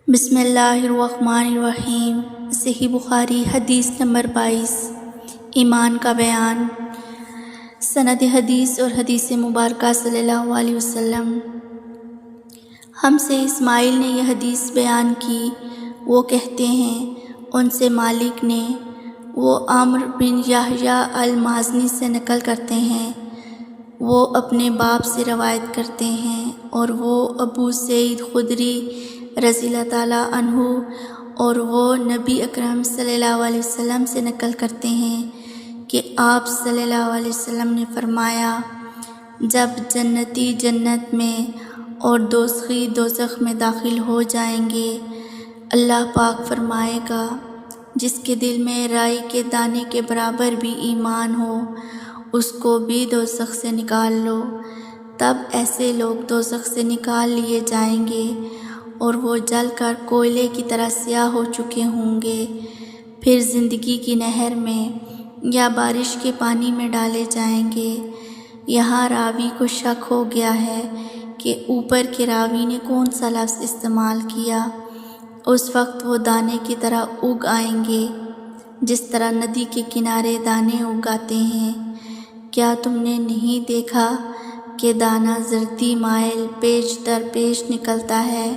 بسم اللہ الرحمن الرحیم۔ صحیح بخاری حدیث نمبر 22۔ ایمان کا بیان۔ سند حدیث اور حدیث مبارکہ صلی اللہ علیہ وسلم۔ ہم سے اسماعیل نے یہ حدیث بیان کی، وہ کہتے ہیں ان سے مالک نے، وہ عمرو بن یحییٰ المازنی سے نقل کرتے ہیں، وہ اپنے باپ سے روایت کرتے ہیں، اور وہ ابو سعید خدری رضی اللہ تعالیٰ عنہ اور وہ نبی اکرم صلی اللہ علیہ وسلم سے نقل کرتے ہیں کہ آپ صلی اللہ علیہ وسلم نے فرمایا، جب جنتی جنت میں اور دوزخی دوزخ میں داخل ہو جائیں گے، اللہ پاک فرمائے گا، جس کے دل میں رائی کے دانے کے برابر بھی ایمان ہو، اس کو بھی دوزخ سے نکال لو۔ تب ایسے لوگ دوزخ سے نکال لیے جائیں گے اور وہ جل کر کوئلے کی طرح سیاہ ہو چکے ہوں گے، پھر زندگی کی نہر میں یا بارش کے پانی میں ڈالے جائیں گے۔ یہاں راوی کو شک ہو گیا ہے کہ اوپر کے راوی نے کون سا لفظ استعمال کیا۔ اس وقت وہ دانے کی طرح اگ آئیں گے، جس طرح ندی کے کنارے دانے اگاتے ہیں۔ کیا تم نے نہیں دیکھا کہ دانہ زرتی مائل پیش در پیش نکلتا ہے؟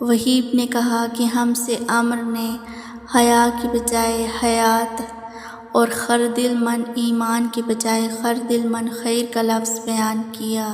وہیب نے کہا کہ ہم سے عمرو نے حیا کی بجائے حیات اور خردل من ایمان کے بجائے خردل من خیر کا لفظ بیان کیا۔